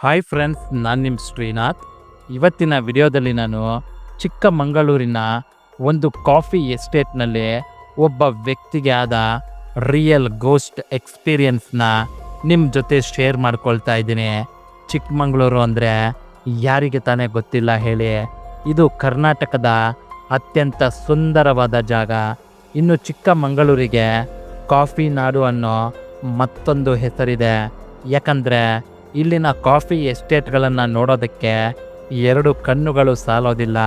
Hi friends, ನಾನು ನಿಮ್ಮ ಶ್ರೀನಾಥ್. ಇವತ್ತಿನ ವಿಡಿಯೋದಲ್ಲಿ ನಾನು ಚಿಕ್ಕಮಗಳೂರಿನ ಒಂದು ಕಾಫಿ ಎಸ್ಟೇಟ್ನಲ್ಲಿ ಒಬ್ಬ ವ್ಯಕ್ತಿಗೆ ಆದ ರಿಯಲ್ ಗೋಸ್ಟ್ ಎಕ್ಸ್ಪೀರಿಯನ್ಸ್ನ ನಿಮ್ಮ ಜೊತೆ ಶೇರ್ ಮಾಡ್ಕೊಳ್ತಾ ಇದ್ದೀನಿ. ಚಿಕ್ಕಮಗಳೂರು ಅಂದರೆ ಯಾರಿಗೆ ತಾನೇ ಗೊತ್ತಿಲ್ಲ ಹೇಳಿ. ಇದು ಕರ್ನಾಟಕದ ಅತ್ಯಂತ ಸುಂದರವಾದ ಜಾಗ. ಇನ್ನು ಚಿಕ್ಕಮಗಳೂರಿಗೆ ಕಾಫಿ ನಾಡು ಅನ್ನೋ ಮತ್ತೊಂದು ಹೆಸರಿದೆ. ಯಾಕಂದರೆ ಇಲ್ಲಿನ ಕಾಫಿ ಎಸ್ಟೇಟ್ಗಳನ್ನು ನೋಡೋದಕ್ಕೆ ಎರಡು ಕಣ್ಣುಗಳು ಸಾಲೋದಿಲ್ಲ,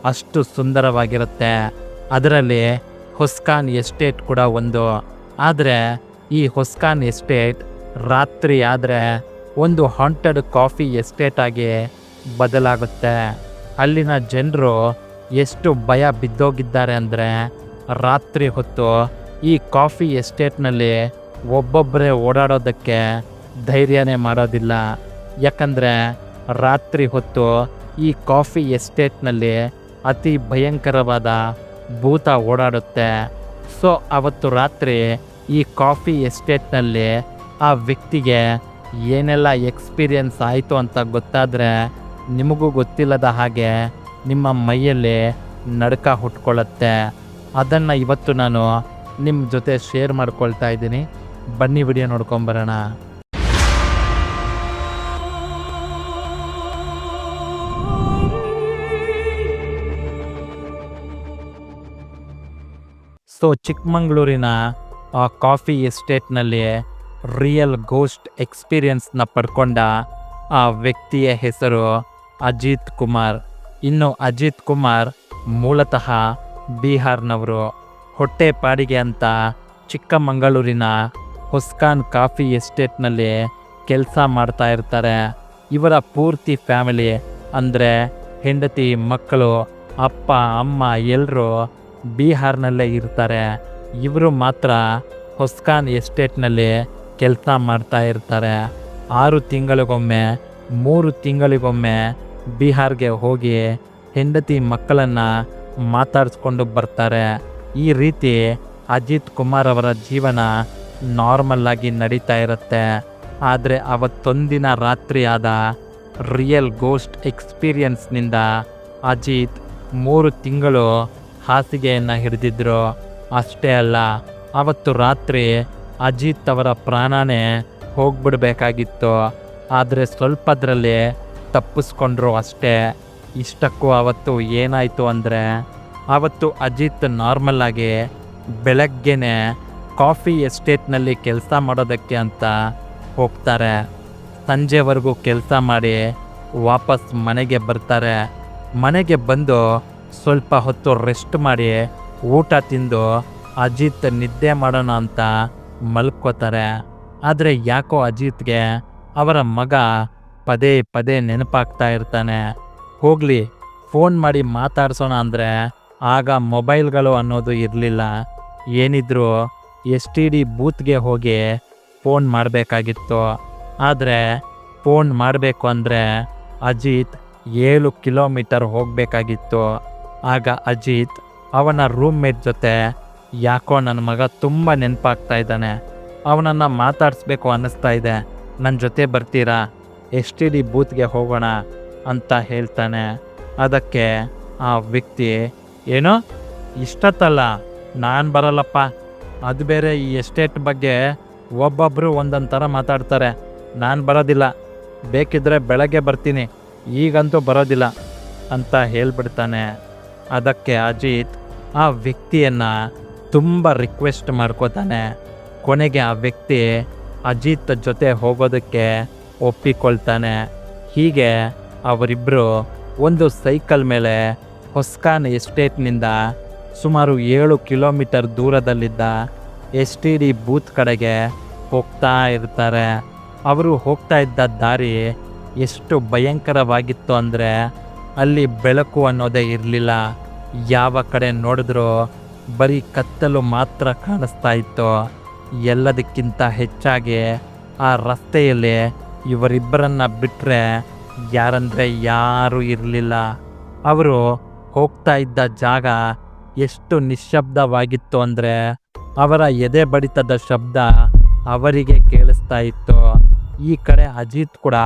ಅಷ್ಟು ಸುಂದರವಾಗಿರುತ್ತೆ. ಅದರಲ್ಲಿ ಹೊಸ್ಕಾನ್ ಎಸ್ಟೇಟ್ ಕೂಡ ಒಂದು. ಆದರೆ ಈ ಹೊಸ್ಕಾನ್ ಎಸ್ಟೇಟ್ ರಾತ್ರಿ ಆದರೆ ಒಂದು ಹಾಂಟೆಡ್ ಕಾಫಿ ಎಸ್ಟೇಟ್ ಆಗಿ ಬದಲಾಗುತ್ತೆ. ಅಲ್ಲಿನ ಜನರು ಎಷ್ಟು ಭಯ ಬಿದ್ದೋಗಿದ್ದಾರೆ ಅಂದರೆ ರಾತ್ರಿ ಹೊತ್ತು ಈ ಕಾಫಿ ಎಸ್ಟೇಟ್ನಲ್ಲಿ ಒಬ್ಬೊಬ್ಬರೇ ಓಡಾಡೋದಕ್ಕೆ ಧೈರ್ಯನೇ ಮಾಡೋದಿಲ್ಲ. ಯಾಕಂದರೆ ರಾತ್ರಿ ಹೊತ್ತು ಈ ಕಾಫಿ ಎಸ್ಟೇಟ್ನಲ್ಲಿ ಅತಿ ಭಯಂಕರವಾದ ಭೂತ ಓಡಾಡುತ್ತೆ. ಸೊ ಅವತ್ತು ರಾತ್ರಿ ಈ ಕಾಫಿ ಎಸ್ಟೇಟ್ನಲ್ಲಿ ಆ ವ್ಯಕ್ತಿಗೆ ಏನೆಲ್ಲ ಎಕ್ಸ್ಪೀರಿಯನ್ಸ್ ಆಯಿತು ಅಂತ ಗೊತ್ತಾದರೆ ನಿಮಗೂ ಗೊತ್ತಿಲ್ಲದ ಹಾಗೆ ನಿಮ್ಮ ಮೈಯಲ್ಲಿ ನಡುಕ ಹುಟ್ಕೊಳ್ಳುತ್ತೆ. ಅದನ್ನು ಇವತ್ತು ನಾನು ನಿಮ್ಮ ಜೊತೆ ಶೇರ್ ಮಾಡ್ಕೊಳ್ತಾ ಇದ್ದೀನಿ. ಬನ್ನಿ ವಿಡಿಯೋ ನೋಡ್ಕೊಂಬರೋಣ. ಸೊ ಚಿಕ್ಕಮಗಳೂರಿನ ಆ ಕಾಫಿ ಎಸ್ಟೇಟ್ನಲ್ಲಿ ರಿಯಲ್ ಗೋಸ್ಟ್ ಎಕ್ಸ್ಪೀರಿಯನ್ಸ್ನ ಪಡ್ಕೊಂಡ ಆ ವ್ಯಕ್ತಿಯ ಹೆಸರು ಅಜಿತ್ ಕುಮಾರ್. ಇನ್ನು ಅಜಿತ್ ಕುಮಾರ್ ಮೂಲತಃ ಬಿಹಾರ್ನವರು. ಹೊಟ್ಟೆ ಪಾಡಿಗೆ ಅಂತ ಚಿಕ್ಕಮಗಳೂರಿನ ಹೊಸ್ಕಾನ್ ಕಾಫಿ ಎಸ್ಟೇಟ್ನಲ್ಲಿ ಕೆಲಸ ಮಾಡ್ತಾ ಇರ್ತಾರೆ. ಇವರ ಪೂರ್ತಿ ಫ್ಯಾಮಿಲಿ ಅಂದರೆ ಹೆಂಡತಿ, ಮಕ್ಕಳು, ಅಪ್ಪ, ಅಮ್ಮ ಎಲ್ಲರೂ ಬಿಹಾರ್ನಲ್ಲೇ ಇರ್ತಾರೆ. ಇವರು ಮಾತ್ರ ಹೊಸ್ಕಾನ್ ಎಸ್ಟೇಟ್ನಲ್ಲಿ ಕೆಲಸ ಮಾಡ್ತಾ ಇರ್ತಾರೆ. 6 ತಿಂಗಳಿಗೊಮ್ಮೆ 3 ತಿಂಗಳಿಗೊಮ್ಮೆ ಬಿಹಾರ್ಗೆ ಹೋಗಿ ಹೆಂಡತಿ ಮಕ್ಕಳನ್ನು ಮಾತಾಡಿಸ್ಕೊಂಡು ಬರ್ತಾರೆ. ಈ ರೀತಿ ಅಜಿತ್ ಕುಮಾರ್ ಅವರ ಜೀವನ ನಾರ್ಮಲ್ಲಾಗಿ ನಡೀತಾ ಇರುತ್ತೆ. ಆದರೆ ಅವತ್ತೊಂದಿನ ರಾತ್ರಿ ಆದ ರಿಯಲ್ ಗೋಸ್ಟ್ ಎಕ್ಸ್ಪೀರಿಯನ್ಸ್ನಿಂದ ಅಜಿತ್ 3 ತಿಂಗಳು ಹಾಸಿಗೆಯನ್ನು ಹಿಡಿದಿದ್ರು. ಅಷ್ಟೇ ಅಲ್ಲ, ಅವತ್ತು ರಾತ್ರಿ ಅಜಿತ್ ಅವರ ಪ್ರಾಣನೇ ಹೋಗ್ಬಿಡ್ಬೇಕಾಗಿತ್ತು. ಆದರೆ ಸ್ವಲ್ಪದ್ರಲ್ಲಿ ತಪ್ಪಿಸ್ಕೊಂಡ್ರು ಅಷ್ಟೇ. ಇಷ್ಟಕ್ಕೂ ಅವತ್ತು ಏನಾಯಿತು ಅಂದರೆ, ಅವತ್ತು ಅಜಿತ್ ನಾರ್ಮಲ್ಲಾಗಿ ಬೆಳಗ್ಗೆನೆ ಕಾಫಿ ಎಸ್ಟೇಟ್ನಲ್ಲಿ ಕೆಲಸ ಮಾಡೋದಕ್ಕೆ ಅಂತ ಹೋಗ್ತಾರೆ. ಸಂಜೆವರೆಗೂ ಕೆಲಸ ಮಾಡಿ ವಾಪಸ್ ಮನೆಗೆ ಬರ್ತಾರೆ. ಮನೆಗೆ ಬಂದು ಸ್ವಲ್ಪ ಹೊತ್ತು ರೆಸ್ಟ್ ಮಾಡಿ ಊಟ ತಿಂದು ಅಜಿತ್ ನಿದ್ದೆ ಮಾಡೋಣ ಅಂತ ಮಲ್ಕೋತಾರೆ. ಆದರೆ ಯಾಕೋ ಅಜಿತ್ಗೆ ಅವರ ಮಗ ಪದೇ ಪದೇ ನೆನಪಾಗ್ತಾ ಇರ್ತಾನೆ. ಹೋಗಲಿ ಫೋನ್ ಮಾಡಿ ಮಾತಾಡ್ಸೋಣ ಅಂದರೆ ಆಗ ಮೊಬೈಲ್ಗಳು ಅನ್ನೋದು ಇರಲಿಲ್ಲ. ಏನಿದ್ರು STD ಬೂತ್ಗೆ ಹೋಗಿ ಫೋನ್ ಮಾಡಬೇಕಾಗಿತ್ತು. ಆದರೆ ಫೋನ್ ಮಾಡಬೇಕು ಅಂದರೆ ಅಜಿತ್ 7 ಕಿಲೋಮೀಟರ್ ಹೋಗಬೇಕಾಗಿತ್ತು. ಆಗ ಅಜಿತ್ ಅವನ ರೂಮ್ಮೇಟ್ ಜೊತೆ, ಯಾಕೋ ನನ್ನ ಮಗ ತುಂಬ ನೆನಪಾಗ್ತಾ ಇದ್ದಾನೆ, ಅವನನ್ನು ಮಾತಾಡಿಸ್ಬೇಕು ಅನ್ನಿಸ್ತಾ ಇದೆ, ನನ್ನ ಜೊತೆ ಬರ್ತೀರಾ, STD ಬೂತ್ಗೆ ಹೋಗೋಣ ಅಂತ ಹೇಳ್ತಾನೆ. ಅದಕ್ಕೆ ಆ ವ್ಯಕ್ತಿ, ಏನೋ ಇಷ್ಟತ್ತಲ್ಲ, ನಾನು ಬರಲ್ಲಪ್ಪ, ಅದು ಬೇರೆ ಈ ಎಸ್ಟೇಟ್ ಬಗ್ಗೆ ಒಬ್ಬೊಬ್ಬರು ಒಂದೊಂದು ಥರ ಮಾತಾಡ್ತಾರೆ, ನಾನು ಬರೋದಿಲ್ಲ, ಬೇಕಿದ್ದರೆ ಬೆಳಗ್ಗೆ ಬರ್ತೀನಿ, ಈಗಂತೂ ಬರೋದಿಲ್ಲ ಅಂತ ಹೇಳ್ಬಿಡ್ತಾನೆ. ಅದಕ್ಕೆ ಅಜಿತ್ ಆ ವ್ಯಕ್ತಿಯನ್ನು ತುಂಬ ರಿಕ್ವೆಸ್ಟ್ ಮಾಡ್ಕೋತಾನೆ. ಕೊನೆಗೆ ಆ ವ್ಯಕ್ತಿ ಅಜಿತ್ ಜೊತೆ ಹೋಗೋದಕ್ಕೆ ಒಪ್ಪಿಕೊಳ್ತಾನೆ. ಹೀಗೆ ಅವರಿಬ್ಬರು ಒಂದು ಸೈಕಲ್ ಮೇಲೆ ಹೊಸ್ಕಾನ್ ಎಸ್ಟೇಟ್ನಿಂದ ಸುಮಾರು 7 ಕಿಲೋಮೀಟರ್ ದೂರದಲ್ಲಿದ್ದ STD ಬೂತ್ ಕಡೆಗೆ ಹೋಗ್ತಾ ಇರ್ತಾರೆ. ಅವರು ಹೋಗ್ತಾ ಇದ್ದ ದಾರಿ ಎಷ್ಟು ಭಯಂಕರವಾಗಿತ್ತು ಅಂದರೆ ಅಲ್ಲಿ ಬೆಳಕು ಅನ್ನೋದೇ ಇರಲಿಲ್ಲ. ಯಾವ ಕಡೆ ನೋಡಿದ್ರೂ ಬರೀ ಕತ್ತಲು ಮಾತ್ರ ಕಾಣಿಸ್ತಾ ಇತ್ತು. ಎಲ್ಲದಕ್ಕಿಂತ ಹೆಚ್ಚಾಗಿ ಆ ರಸ್ತೆಯಲ್ಲಿ ಇವರಿಬ್ಬರನ್ನ ಬಿಟ್ಟರೆ ಯಾರಂದರೆ ಯಾರೂ ಇರಲಿಲ್ಲ. ಅವರು ಹೋಗ್ತಾ ಇದ್ದ ಜಾಗ ಎಷ್ಟು ನಿಶ್ಶಬ್ದವಾಗಿತ್ತು ಅಂದರೆ ಅವರ ಎದೆ ಬಡಿತದ ಶಬ್ದ ಅವರಿಗೆ ಕೇಳಿಸ್ತಾ ಇತ್ತು. ಈ ಕಡೆ ಅಜಿತ್ ಕೂಡ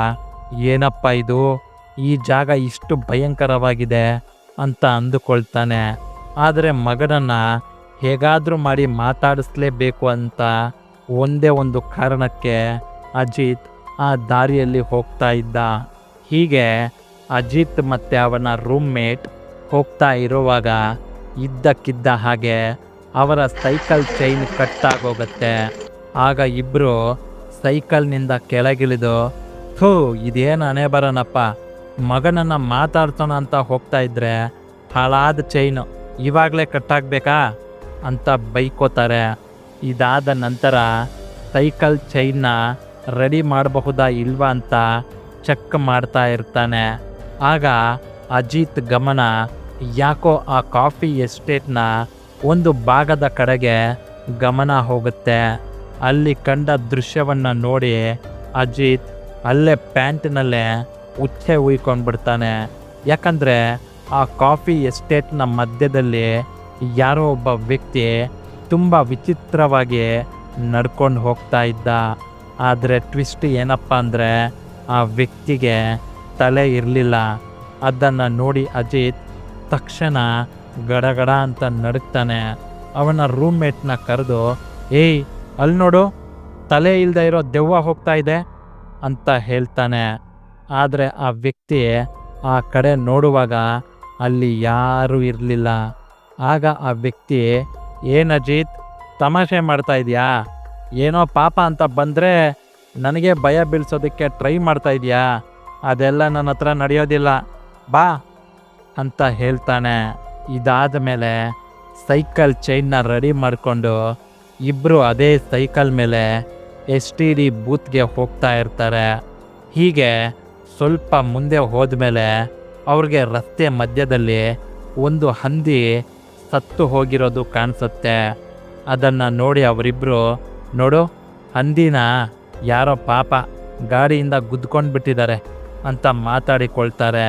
ಏನಪ್ಪ ಇದು, ಈ ಜಾಗ ಇಷ್ಟು ಭಯಂಕರವಾಗಿದೆ ಅಂತ ಅಂದುಕೊಳ್ತಾನೆ. ಆದರೆ ಮಗನನ್ನ ಹೇಗಾದರೂ ಮಾಡಿ ಮಾತಾಡಿಸ್ಲೇಬೇಕು ಅಂತ ಒಂದೇ ಒಂದು ಕಾರಣಕ್ಕೆ ಅಜಿತ್ ಆ ದಾರಿಯಲ್ಲಿ ಹೋಗ್ತಾ ಇದ್ದ. ಹೀಗೆ ಅಜಿತ್ ಮತ್ತು ಅವನ ರೂಮ್ಮೇಟ್ ಹೋಗ್ತಾ ಇರುವಾಗ ಇದ್ದಕ್ಕಿದ್ದ ಹಾಗೆ ಅವರ ಸೈಕಲ್ ಚೈನ್ ಕಟ್ಟಾಗೋಗತ್ತೆ. ಆಗ ಇಬ್ಬರು ಸೈಕಲ್ನಿಂದ ಕೆಳಗಿಳಿದು, ಥೂ ಇದೇನು ಹಣೆ ಬರೋಣಪ್ಪ, ಮಗನನ್ನು ಮಾತಾಡ್ಸೋಣ ಅಂತ ಹೋಗ್ತಾ ಇದ್ರೆ ಹಾಳಾದ ಚೈನು ಇವಾಗಲೇ ಕಟ್ಟಾಗಬೇಕಾ ಅಂತ ಬೈಕೋತಾರೆ. ಇದಾದ ನಂತರ ಸೈಕಲ್ ಚೈನ್ನ ರೆಡಿ ಮಾಡಬಹುದಾ ಇಲ್ವಾ ಅಂತ ಚೆಕ್ ಮಾಡ್ತಾ ಇರ್ತಾನೆ. ಆಗ ಅಜಿತ್ ಗಮನ ಯಾಕೋ ಆ ಕಾಫಿ ಎಸ್ಟೇಟ್ನ ಒಂದು ಭಾಗದ ಕಡೆಗೆ ಗಮನ ಹೋಗುತ್ತೆ. ಅಲ್ಲಿ ಕಂಡ ದೃಶ್ಯವನ್ನು ನೋಡಿ ಅಜಿತ್ ಅಲ್ಲೇ ಪ್ಯಾಂಟ್ನಲ್ಲೇ ಉಚ್ಚೆ ಉಯ್ಕೊಂಡ್ಬಿಡ್ತಾನೆ. ಯಾಕಂದರೆ ಆ ಕಾಫಿ ಎಸ್ಟೇಟ್ನ ಮಧ್ಯದಲ್ಲಿ ಯಾರೋ ಒಬ್ಬ ವ್ಯಕ್ತಿ ತುಂಬ ವಿಚಿತ್ರವಾಗಿ ನಡ್ಕೊಂಡು ಹೋಗ್ತಾ ಇದ್ದ. ಆದರೆ ಟ್ವಿಸ್ಟ್ ಏನಪ್ಪ ಅಂದರೆ ಆ ವ್ಯಕ್ತಿಗೆ ತಲೆ ಇರಲಿಲ್ಲ. ಅದನ್ನು ನೋಡಿ ಅಜಿತ್ ತಕ್ಷಣ ಗಡಗಡ ಅಂತ ನಡುಕ್ತಾನೆ. ಅವನ ರೂಮ್ಮೇಟ್ನ ಕರೆದು, ಏಯ್ ಅಲ್ಲಿ ನೋಡು, ತಲೆ ಇಲ್ಲದೆ ಇರೋ ದೆವ್ವ ಹೋಗ್ತಾ ಇದೆ ಅಂತ ಹೇಳ್ತಾನೆ. ಆದರೆ ಆ ವ್ಯಕ್ತಿ ಆ ಕಡೆ ನೋಡುವಾಗ ಅಲ್ಲಿ ಯಾರೂ ಇರಲಿಲ್ಲ. ಆಗ ಆ ವ್ಯಕ್ತಿ, ಏನು ಅಜಿತ್ ತಮಾಷೆ ಮಾಡ್ತಾ ಇದೆಯಾ, ಏನೋ ಪಾಪ ಅಂತ ಬಂದರೆ ನನಗೆ ಭಯ ಬೀಳ್ಸೋದಕ್ಕೆ ಟ್ರೈ ಮಾಡ್ತಾ ಇದೆಯಾ, ಅದೆಲ್ಲ ನನ್ನ ಹತ್ರ ನಡೆಯೋದಿಲ್ಲ, ಬಾ ಅಂತ ಹೇಳ್ತಾನೆ. ಇದಾದ ಮೇಲೆ ಸೈಕಲ್ ಚೈನ್ನ ರೆಡಿ ಮಾಡಿಕೊಂಡು ಇಬ್ಬರು ಅದೇ ಸೈಕಲ್ ಮೇಲೆ STD ಬೂತ್ಗೆ ಹೋಗ್ತಾ ಇರ್ತಾರೆ. ಹೀಗೆ ಸ್ವಲ್ಪ ಮುಂದೆ ಹೋದ್ಮೇಲೆ ಅವ್ರಿಗೆ ರಸ್ತೆ ಮಧ್ಯದಲ್ಲಿ ಒಂದು ಹಂದಿ ಸತ್ತು ಹೋಗಿರೋದು ಕಾಣಿಸುತ್ತೆ. ಅದನ್ನು ನೋಡಿ ಅವರಿಬ್ಬರು, ನೋಡು ಹಂದಿನ ಯಾರೋ ಪಾಪ ಗಾಡಿಯಿಂದ ಗುದ್ಕೊಂಡು ಬಿಟ್ಟಿದ್ದಾರೆ ಅಂತ ಮಾತಾಡಿಕೊಳ್ತಾರೆ.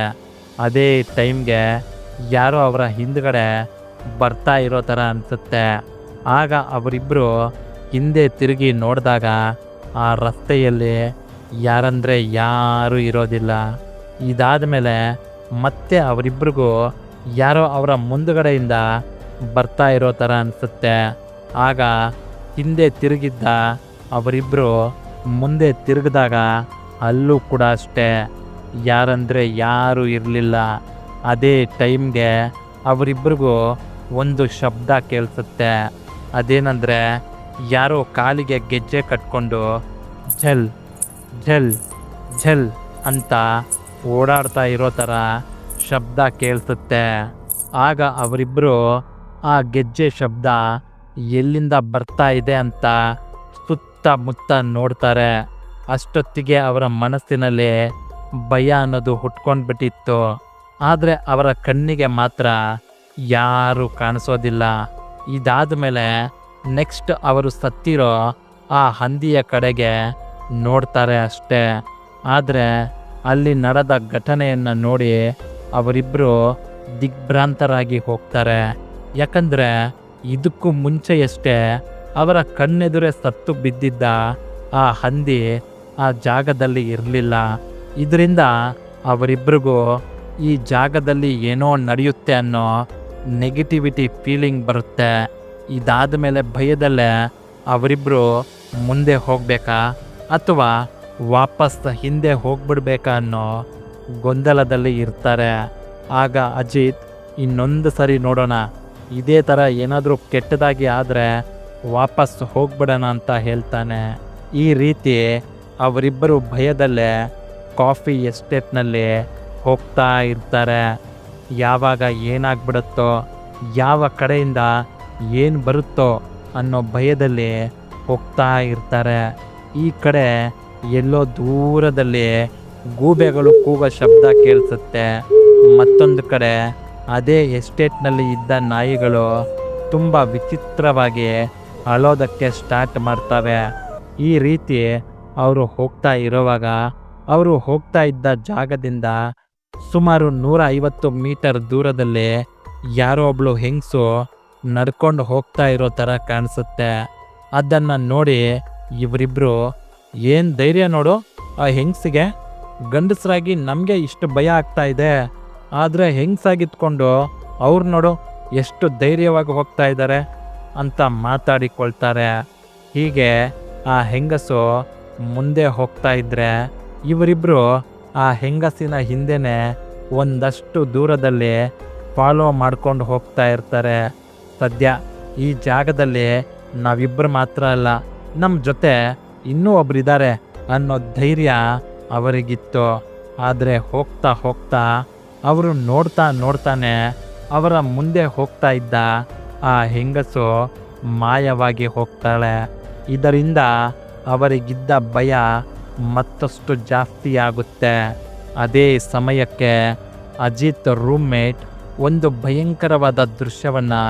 ಅದೇ ಟೈಮ್ಗೆ ಯಾರೋ ಅವರ ಹಿಂದ್ಗಡೆ ಬರ್ತಾ ಇರೋ ಥರ ಅನಿಸುತ್ತೆ. ಆಗ ಅವರಿಬ್ಬರು ಹಿಂದೆ ತಿರುಗಿ ನೋಡಿದಾಗ ಆ ರಸ್ತೆಯಲ್ಲಿ ಯಾರಂದರೆ ಯಾರೂ ಇರೋದಿಲ್ಲ. ಇದಾದ ಮೇಲೆ ಮತ್ತೆ ಅವರಿಬ್ಬರಿಗೂ ಯಾರೋ ಅವರ ಮುಂದುಗಡೆಯಿಂದ ಬರ್ತಾ ಇರೋ ಥರ ಅನಿಸುತ್ತೆ. ಆಗ ಹಿಂದೆ ತಿರುಗಿದ್ದ ಅವರಿಬ್ಬರು ಮುಂದೆ ತಿರುಗಿದಾಗ ಅಲ್ಲೂ ಕೂಡ ಅಷ್ಟೇ ಯಾರಂದರೆ ಯಾರೂ ಇರಲಿಲ್ಲ. ಅದೇ ಟೈಮ್ಗೆ ಅವರಿಬ್ಬರಿಗೂ ಒಂದು ಶಬ್ದ ಕೇಳಿಸುತ್ತೆ. ಅದೇನೆಂದರೆ ಯಾರೋ ಕಾಲಿಗೆ ಗೆಜ್ಜೆ ಕಟ್ಕೊಂಡು ಝಲ್ ಝಲ್ ಝಲ್ ಅಂತ ಓಡಾಡ್ತಾ ಇರೋ ಥರ ಶಬ್ದ ಕೇಳಿಸುತ್ತೆ. ಆಗ ಅವರಿಬ್ಬರು ಆ ಗೆಜ್ಜೆ ಶಬ್ದ ಎಲ್ಲಿಂದ ಬರ್ತಾ ಇದೆ ಅಂತ ಸುತ್ತಮುತ್ತ ನೋಡ್ತಾರೆ. ಅಷ್ಟೊತ್ತಿಗೆ ಅವರ ಮನಸ್ಸಿನಲ್ಲಿ ಭಯ ಅನ್ನೋದು ಹುಟ್ಕೊಂಡ್ಬಿಟ್ಟಿತ್ತು. ಆದರೆ ಅವರ ಕಣ್ಣಿಗೆ ಮಾತ್ರ ಯಾರೂ ಕಾಣಿಸೋದಿಲ್ಲ. ಇದಾದ ಮೇಲೆ ನೆಕ್ಸ್ಟ್ ಅವರು ಸತ್ತಿರೋ ಆ ಹಂದಿಯ ಕಡೆಗೆ ನೋಡ್ತಾರೆ ಅಷ್ಟೇ. ಆದರೆ ಅಲ್ಲಿ ನಡೆದ ಘಟನೆಯನ್ನು ನೋಡಿ ಅವರಿಬ್ಬರು ದಿಗ್ಭ್ರಾಂತರಾಗಿ ಹೋಗ್ತಾರೆ. ಯಾಕಂದರೆ ಇದಕ್ಕೂ ಮುಂಚೆಯಷ್ಟೇ ಅವರ ಕಣ್ಣೆದುರೇ ಸತ್ತು ಬಿದ್ದಿದ್ದ ಆ ಹಂದಿ ಆ ಜಾಗದಲ್ಲಿ ಇರಲಿಲ್ಲ. ಇದರಿಂದ ಅವರಿಬ್ಬರಿಗೂ ಈ ಜಾಗದಲ್ಲಿ ಏನೋ ನಡೆಯುತ್ತೆ ಅನ್ನೋ ನೆಗೆಟಿವಿಟಿ ಫೀಲಿಂಗ್ ಬರುತ್ತೆ. ಇದಾದ ಮೇಲೆ ಭಯದಲ್ಲೇ ಅವರಿಬ್ಬರು ಮುಂದೆ ಹೋಗಬೇಕಾ ಅಥವಾ ವಾಪಸ್ ಹಿಂದೆ ಹೋಗ್ಬಿಡ್ಬೇಕಾ ಅನ್ನೋ ಗೊಂದಲದಲ್ಲಿ ಇರ್ತಾರೆ. ಆಗ ಅಜಿತ್, ಇನ್ನೊಂದು ಸರಿ ನೋಡೋಣ, ಇದೇ ಥರ ಏನಾದರೂ ಕೆಟ್ಟದಾಗಿ ಆದರೆ ವಾಪಸ್ ಹೋಗ್ಬಿಡೋಣ ಅಂತ ಹೇಳ್ತಾನೆ. ಈ ರೀತಿ ಅವರಿಬ್ಬರು ಭಯದಲ್ಲೇ ಕಾಫಿ ಎಸ್ಟೇಟ್ನಲ್ಲಿ ಹೋಗ್ತಾ ಇರ್ತಾರೆ. ಯಾವಾಗ ಏನಾಗ್ಬಿಡುತ್ತೋ, ಯಾವ ಕಡೆಯಿಂದ ಏನು ಬರುತ್ತೋ ಅನ್ನೋ ಭಯದಲ್ಲಿ ಹೋಗ್ತಾ ಇರ್ತಾರೆ. ಈ ಕಡೆ ಎಲ್ಲೋ ದೂರದಲ್ಲಿ ಗೂಬೆಗಳು ಕೂಗೋ ಶಬ್ದ ಕೇಳಿಸುತ್ತೆ. ಮತ್ತೊಂದು ಕಡೆ ಅದೇ ಎಸ್ಟೇಟ್ನಲ್ಲಿ ಇದ್ದ ನಾಯಿಗಳು ತುಂಬ ವಿಚಿತ್ರವಾಗಿ ಅಳೋದಕ್ಕೆ ಸ್ಟಾರ್ಟ್ ಮಾಡ್ತವೆ. ಈ ರೀತಿ ಅವರು ಹೋಗ್ತಾ ಇರುವಾಗ ಅವರು ಹೋಗ್ತಾ ಇದ್ದ ಜಾಗದಿಂದ ಸುಮಾರು 150 ಮೀಟರ್ ದೂರದಲ್ಲಿ ಯಾರೋ ಒಬ್ಳು ಹೆಂಗಸು ನಡ್ಕೊಂಡು ಹೋಗ್ತಾ ಇರೋ ಥರ ಕಾಣಿಸುತ್ತೆ. ಅದನ್ನು ನೋಡಿ ಇವರಿಬ್ಬರು, ಏನು ಧೈರ್ಯ ನೋಡು ಆ ಹೆಂಗಸಿಗೆ, ಗಂಡಸರಾಗಿ ನಮಗೆ ಇಷ್ಟು ಭಯ ಆಗ್ತಾ ಇದೆ, ಆದರೆ ಹೆಂಗಸಾಗಿತ್ಕೊಂಡು ಅವ್ರು ನೋಡು ಎಷ್ಟು ಧೈರ್ಯವಾಗಿ ಹೋಗ್ತಾ ಇದ್ದಾರೆ ಅಂತ ಮಾತಾಡಿಕೊಳ್ತಾರೆ. ಹೀಗೆ ಆ ಹೆಂಗಸು ಮುಂದೆ ಹೋಗ್ತಾ ಇದ್ರೆ ಇವರಿಬ್ಬರು ಆ ಹೆಂಗಸಿನ ಹಿಂದೆನೇ ಒಂದಷ್ಟು ದೂರದಲ್ಲಿ ಫಾಲೋ ಮಾಡ್ಕೊಂಡು ಹೋಗ್ತಾ ಇರ್ತಾರೆ. ಸದ್ಯ ಈ ಜಾಗದಲ್ಲಿ ನಾವಿಬ್ಬರು ಮಾತ್ರ ಅಲ್ಲ, ನಮ್ಮ ಜೊತೆ ಇನ್ನೂ ಒಬ್ರಿದ್ದಾರೆ ಅನ್ನೋ ಧೈರ್ಯ ಅವರಿಗಿತ್ತು. ಆದರೆ ಹೋಗ್ತಾ ಹೋಗ್ತಾ ಅವರು ನೋಡ್ತಾನೆ ಅವರ ಮುಂದೆ ಹೋಗ್ತಾ ಇದ್ದ ಆ ಹೆಂಗಸು ಮಾಯವಾಗಿ ಹೋಗ್ತಾಳೆ. ಇದರಿಂದ ಅವರಿಗಿದ್ದ ಭಯ ಮತ್ತಷ್ಟು ಜಾಸ್ತಿ ಆಗುತ್ತೆ. ಅದೇ ಸಮಯಕ್ಕೆ ಅಜಿತ್ ರೂಮ್ಮೇಟ್ ಒಂದು ಭಯಂಕರವಾದ ದೃಶ್ಯವನ್ನು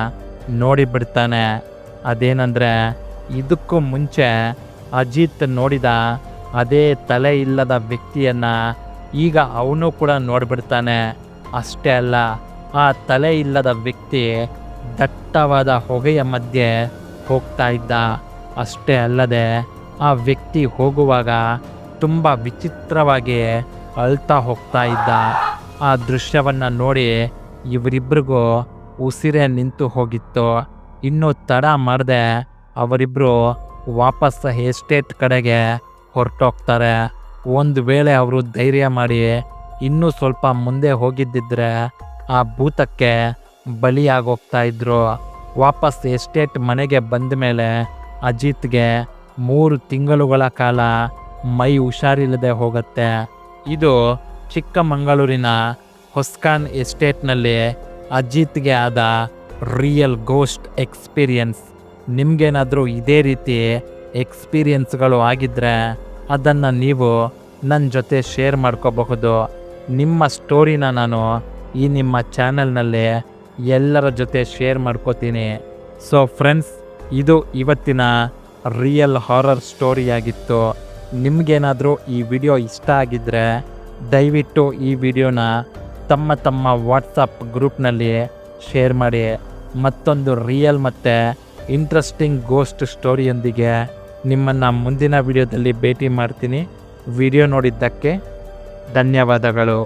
ನೋಡಿಬಿಡ್ತಾನೆ. ಅದೇನೆಂದರೆ, ಇದಕ್ಕೂ ಮುಂಚೆ ಅಜಿತ್ ನೋಡಿದ ಅದೇ ತಲೆ ಇಲ್ಲದ ವ್ಯಕ್ತಿಯನ್ನು ಈಗ ಅವನು ಕೂಡ ನೋಡಿಬಿಡ್ತಾನೆ. ಅಷ್ಟೇ ಅಲ್ಲ, ಆ ತಲೆ ಇಲ್ಲದ ವ್ಯಕ್ತಿ ದಟ್ಟವಾದ ಹೊಗೆಯ ಮಧ್ಯೆ ಹೋಗ್ತಾ ಇದ್ದ. ಅಷ್ಟೇ ಅಲ್ಲದೆ ಆ ವ್ಯಕ್ತಿ ಹೋಗುವಾಗ ತುಂಬ ವಿಚಿತ್ರವಾಗಿ ಅಳ್ತಾ ಹೋಗ್ತಾ ಇದ್ದ. ಆ ದೃಶ್ಯವನ್ನು ನೋಡಿ ಇವರಿಬ್ಬರಿಗೂ ಉಸಿರೇ ನಿಂತು ಹೋಗಿತ್ತು. ಇನ್ನೂ ತಡ ಮಾಡದೆ ಅವರಿಬ್ಬರು ವಾಪಸ್ ಎಸ್ಟೇಟ್ ಕಡೆಗೆ ಹೊರಟೋಗ್ತಾರೆ. ಒಂದು ವೇಳೆ ಅವರು ಧೈರ್ಯ ಮಾಡಿ ಇನ್ನೂ ಸ್ವಲ್ಪ ಮುಂದೆ ಹೋಗಿದ್ದಿದ್ರೆ ಆ ಭೂತಕ್ಕೆ ಬಲಿಯಾಗೋಗ್ತಾ ಇದ್ರು. ವಾಪಸ್ ಎಸ್ಟೇಟ್ ಮನೆಗೆ ಬಂದ ಮೇಲೆ ಅಜಿತ್ಗೆ 3 ತಿಂಗಳುಗಳ ಕಾಲ ಮೈ ಹುಷಾರಿಲ್ಲದೆ ಹೋಗುತ್ತೆ. ಇದು ಚಿಕ್ಕಮಗಳೂರಿನ ಹೊಸ್ಕಾನ್ ಎಸ್ಟೇಟ್ನಲ್ಲಿ ಅಜಿತ್ಗೆ ಆದ ರಿಯಲ್ ಗೋಸ್ಟ್ ಎಕ್ಸ್ಪೀರಿಯನ್ಸ್. ನಿಮಗೇನಾದರೂ ಇದೇ ರೀತಿ ಎಕ್ಸ್ಪೀರಿಯನ್ಸ್ಗಳು ಆಗಿದ್ದರೆ ಅದನ್ನು ನೀವು ನನ್ನ ಜೊತೆ ಶೇರ್ ಮಾಡ್ಕೋಬಹುದು. ನಿಮ್ಮ ಸ್ಟೋರಿನ ನಾನು ಈ ನಿಮ್ಮ ಚಾನಲ್ನಲ್ಲಿ ಎಲ್ಲರ ಜೊತೆ ಶೇರ್ ಮಾಡ್ಕೋತೀನಿ. ಸೊ ಫ್ರೆಂಡ್ಸ್, ಇದು ಇವತ್ತಿನ ರಿಯಲ್ ಹಾರರ್ ಸ್ಟೋರಿಯಾಗಿತ್ತು. ನಿಮಗೇನಾದರೂ ಈ ವಿಡಿಯೋ ಇಷ್ಟ ಆಗಿದ್ದರೆ ದಯವಿಟ್ಟು ಈ ವಿಡಿಯೋನ ತಮ್ಮ ವಾಟ್ಸಪ್ ಗ್ರೂಪ್ನಲ್ಲಿ ಶೇರ್ ಮಾಡಿ. ಮತ್ತೊಂದು ರಿಯಲ್ ಮತ್ತು ಇಂಟ್ರೆಸ್ಟಿಂಗ್ ಗೋಸ್ಟ್ ಸ್ಟೋರಿಯೊಂದಿಗೆ ನಿಮ್ಮನ್ನು ಮುಂದಿನ ವಿಡಿಯೋದಲ್ಲಿ ಭೇಟಿ ಮಾಡ್ತೀನಿ. ವಿಡಿಯೋ ನೋಡಿದ್ದಕ್ಕೆ ಧನ್ಯವಾದಗಳು.